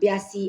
82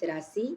83,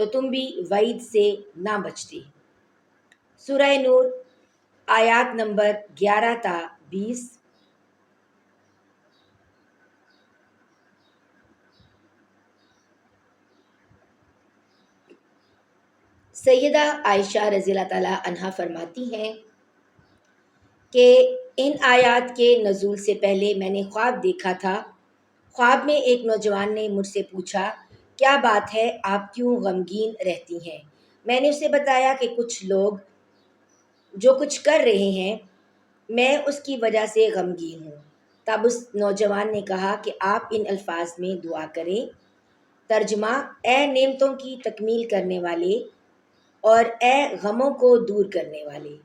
تو تم بھی وعید سے نہ بچتے۔ سورہ نور آیات نمبر 11 تا 20۔ سیدہ عائشہ رضی اللہ تعالیٰ عنہا فرماتی ہیں کہ ان آیات کے نزول سے پہلے میں نے خواب دیکھا تھا۔ خواب میں ایک نوجوان نے مجھ سے پوچھا، کیا بات ہے، آپ کیوں غمگین رہتی ہیں؟ میں نے اسے بتایا کہ کچھ لوگ جو کچھ کر رہے ہیں میں اس کی وجہ سے غمگین ہوں۔ تب اس نوجوان نے کہا کہ آپ ان الفاظ میں دعا کریں۔ ترجمہ: اے نعمتوں کی تکمیل کرنے والے اور اے غموں کو دور کرنے والے،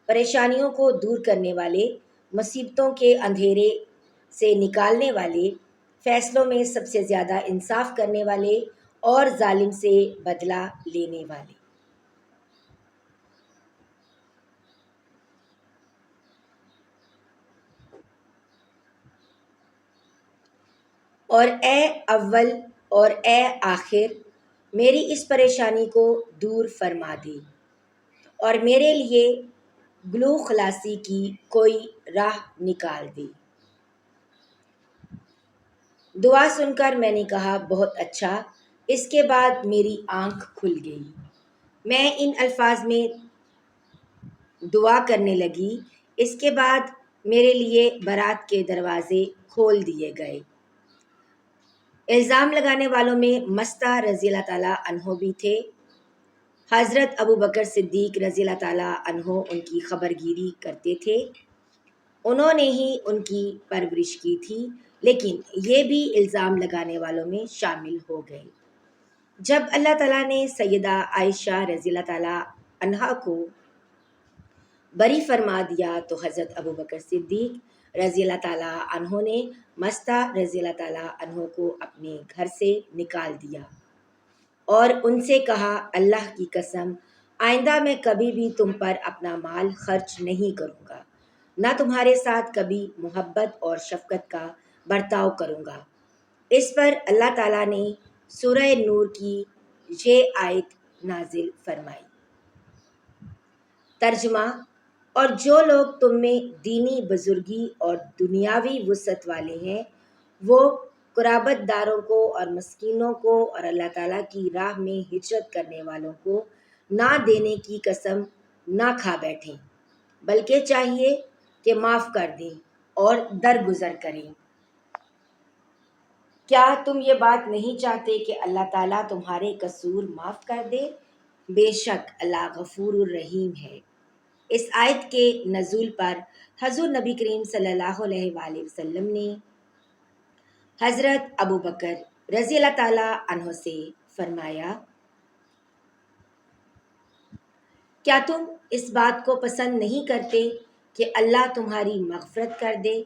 پریشانیوں کو دور کرنے والے، مصیبتوں کے اندھیرے سے نکالنے والے، فیصلوں میں سب سے زیادہ انصاف کرنے والے اور ظالم سے بدلہ لینے والے۔ اور اے اول اور اے آخر، میری اس پریشانی کو دور فرما دے اور میرے لیے گلو خلاصی کی کوئی راہ نکال دے۔ دعا سن کر میں نے کہا، بہت اچھا۔ اس کے بعد میری آنکھ کھل گئی۔ میں ان الفاظ میں دعا کرنے لگی۔ اس کے بعد میرے لیے برات کے دروازے کھول دیے گئے۔ الزام لگانے والوں میں مستہ رضی اللہ تعالیٰ عنہ بھی تھے۔ حضرت ابوبکر صدیق رضی اللہ تعالیٰ عنہ ان کی خبر گیری کرتے تھے۔ انہوں نے ہی ان کی پرورش کی تھی، لیکن یہ بھی الزام لگانے والوں میں شامل ہو گئے۔ جب اللہ تعالیٰ نے سیدہ عائشہ رضی اللہ تعالیٰ عنہا کو بری فرما دیا تو حضرت ابوبکر صدیق رضی اللہ تعالیٰ عنہ نے مستہ رضی اللہ تعالیٰ عنہ کو اپنے گھر سے نکال دیا اور ان سے کہا، اللہ کی قسم، آئندہ میں کبھی بھی تم پر اپنا مال خرچ نہیں کروں گا، نہ تمہارے ساتھ کبھی محبت اور شفقت کا برتاؤ کروں گا۔ اس پر اللہ تعالیٰ نے سورہ نور کی یہ آیت نازل فرمائی۔ ترجمہ: اور جو لوگ تم میں دینی بزرگی اور دنیاوی وسعت والے ہیں، وہ قرابت داروں کو اور مسکینوں کو اور اللہ تعالیٰ کی راہ میں ہجرت کرنے والوں کو نہ دینے کی قسم نہ کھا بیٹھیں، بلکہ چاہیے کہ معاف کر دیں اور درگزر کریں۔ کیا تم یہ بات نہیں چاہتے کہ اللہ تعالیٰ تمہارے قصور معاف کر دے؟ بے شک اللہ غفور الرحیم ہے۔ اس آیت کے نزول پر حضور نبی کریم صلی اللہ علیہ وآلہ وسلم نے حضرت ابوبکر رضی اللہ تعالیٰ عنہ سے فرمایا، کیا تم اس بات کو پسند نہیں کرتے کہ اللہ تمہاری مغفرت کر دے؟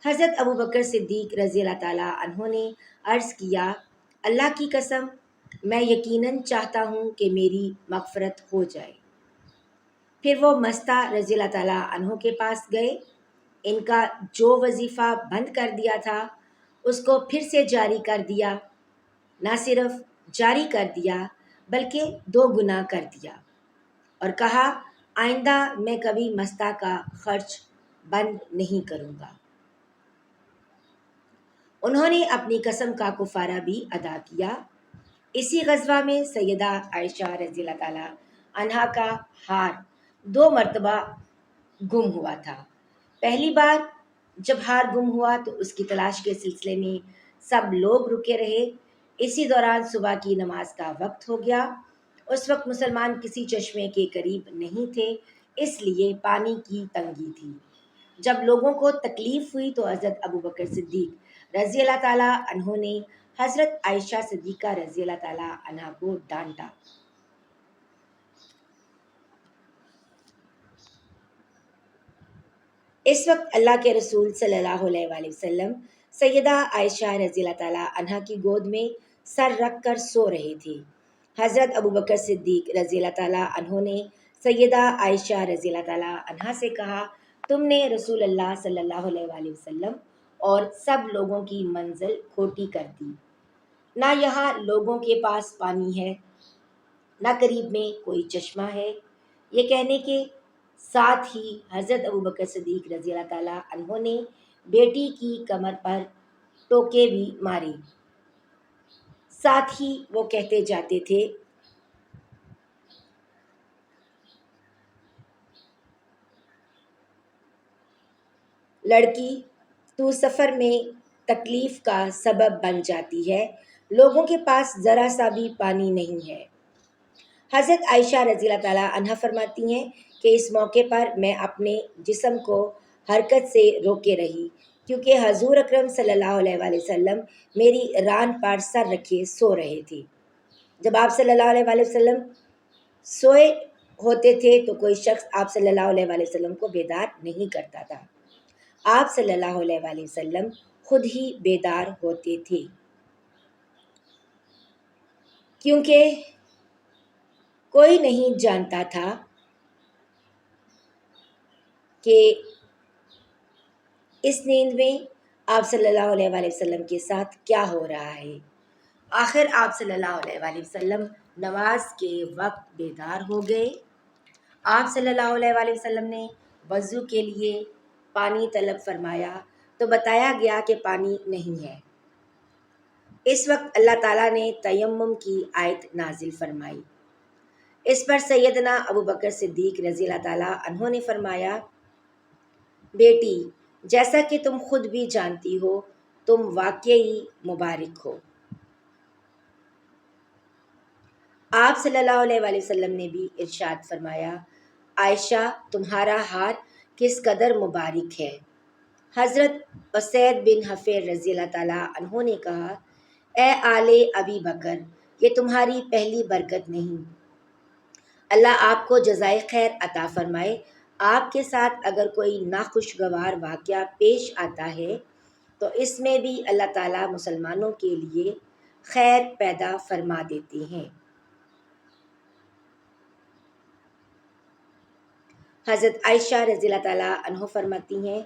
حضرت ابوبکر صدیق رضی اللہ تعالیٰ عنہ نے عرض کیا، اللہ کی قسم، میں یقیناً چاہتا ہوں کہ میری مغفرت ہو جائے۔ پھر وہ مستہ رضی اللہ تعالیٰ عنہ کے پاس گئے۔ ان کا جو وظیفہ بند کر دیا تھا اس کو پھر سے جاری کر دیا، نہ صرف جاری کر دیا بلکہ 2 گنا کر دیا، اور کہا، آئندہ میں کبھی مستہ کا خرچ بند نہیں کروں گا۔ انہوں نے اپنی قسم کا کفارہ بھی ادا کیا۔ اسی غزوہ میں سیدہ عائشہ رضی اللہ تعالیٰ عنہا کا ہار 2 مرتبہ گم ہوا تھا۔ پہلی بار جب ہار گم ہوا تو اس کی تلاش کے سلسلے میں سب لوگ رکے رہے۔ اسی دوران صبح کی نماز کا وقت ہو گیا۔ اس وقت مسلمان کسی چشمے کے قریب نہیں تھے، اس لیے پانی کی تنگی تھی۔ جب لوگوں کو تکلیف ہوئی تو حضرت ابوبکر صدیق رضی اللہ تعالیٰ عنہ نے حضرت عائشہ صدیقہ رضی اللہ تعالیٰ عنہا کو ڈانٹا۔ اس وقت اللہ کے رسول صلی اللہ علیہ وآلہ وسلم سیدہ عائشہ رضی اللہ تعالیٰ عنہا کی گود میں سر رکھ کر سو رہے تھے۔ حضرت ابوبکر صدیق رضی اللہ تعالیٰ عنہ نے سیدہ عائشہ رضی اللہ تعالیٰ عنہا سے کہا، تم نے رسول اللہ صلی اللہ علیہ وآلہ وسلم اور سب لوگوں کی منزل کھوٹی کر دی۔ نہ یہاں لوگوں کے پاس پانی ہے نہ قریب میں کوئی چشمہ ہے۔ یہ کہنے کے ساتھ ہی حضرت ابوبکر صدیق رضی اللہ تعالیٰ عنہ نے بیٹی کی کمر پر ٹوکے بھی ماری۔ ساتھ ہی وہ کہتے جاتے تھے، لڑکی تو سفر میں تکلیف کا سبب بن جاتی ہے، لوگوں کے پاس ذرا سا بھی پانی نہیں ہے۔ حضرت عائشہ رضی اللہ تعالیٰ عنہ فرماتی ہیں کہ اس موقع پر میں اپنے جسم کو حرکت سے روکے رہی، کیونکہ حضور اکرم صلی اللہ علیہ وآلہ وسلم میری ران پر سر رکھے سو رہے تھے۔ جب آپ صلی اللہ علیہ وآلہ وسلم سوئے ہوتے تھے تو کوئی شخص آپ صلی اللہ علیہ وآلہ وسلم کو بیدار نہیں کرتا تھا۔ آپ صلی اللہ علیہ وآلہ وسلم خود ہی بیدار ہوتے تھے، کیونکہ کوئی نہیں جانتا تھا کہ اس نیند میں آپ صلی اللہ علیہ وآلہ وسلم کے ساتھ کیا ہو رہا ہے۔ آخر آپ صلی اللہ علیہ وآلہ وسلم نماز کے وقت بیدار ہو گئے۔ آپ صلی اللہ علیہ وآلہ وسلم نے وضو کے لیے پانی طلب فرمایا تو بتایا گیا کہ پانی نہیں ہے۔ اس وقت اللہ تعالیٰ نے تیمم کی آیت نازل فرمائی۔ اس پر سیدنا ابوبکر صدیق رضی اللہ تعالیٰ عنہ نے فرمایا، بیٹی جیسا کہ تم خود بھی جانتی ہو تم واقعی مبارک ہو۔ آپ صلی اللہ علیہ وآلہ وسلم نے بھی ارشاد فرمایا، عائشہ تمہارا ہار کس قدر مبارک ہے۔ حضرت اسید بن حفیر رضی اللہ تعالیٰ عنہ نے کہا، اے آل ابی بکر یہ تمہاری پہلی برکت نہیں، اللہ آپ کو جزائے خیر عطا فرمائے۔ آپ کے ساتھ اگر کوئی ناخوشگوار واقعہ پیش آتا ہے تو اس میں بھی اللہ تعالیٰ مسلمانوں کے لیے خیر پیدا فرما دیتے ہیں۔ حضرت عائشہ رضی اللہ تعالیٰ عنہ فرماتی ہیں،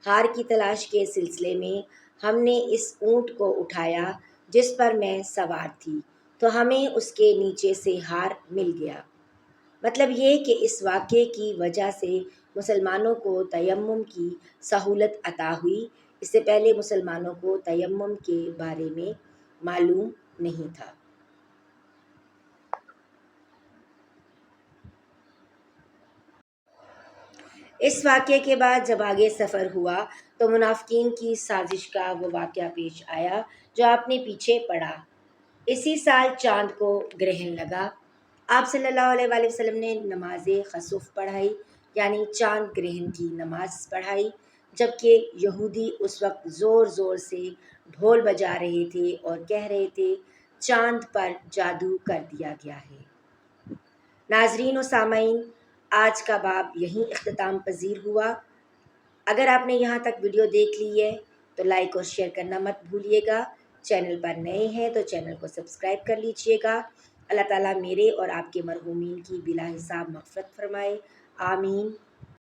ہار کی تلاش کے سلسلے میں ہم نے اس اونٹ کو اٹھایا جس پر میں سوار تھی تو ہمیں اس کے نیچے سے ہار مل گیا۔ مطلب یہ کہ اس واقعے کی وجہ سے مسلمانوں کو تیمم کی سہولت عطا ہوئی، اس سے پہلے مسلمانوں کو تیمم کے بارے میں معلوم نہیں تھا۔ اس واقعے کے بعد جب آگے سفر ہوا تو منافقین کی سازش کا وہ واقعہ پیش آیا جو آپ نے پیچھے پڑھا۔ اسی سال چاند کو گرہن لگا۔ آپ صلی اللہ علیہ وآلہ وسلم نے نماز خسوف پڑھائی، یعنی چاند گرہن کی نماز پڑھائی، جبکہ یہودی اس وقت زور زور سے ڈھول بجا رہے تھے اور کہہ رہے تھے چاند پر جادو کر دیا گیا ہے۔ ناظرین و سامعین، آج کا باب یہیں اختتام پذیر ہوا۔ اگر آپ نے یہاں تک ویڈیو دیکھ لی ہے تو لائک اور شیئر کرنا مت بھولیے گا۔ چینل پر نئے ہیں تو چینل کو سبسکرائب کر لیجئے گا۔ اللہ تعالیٰ میرے اور آپ کے مرحومین کی بلا حساب مغفرت فرمائے، آمین۔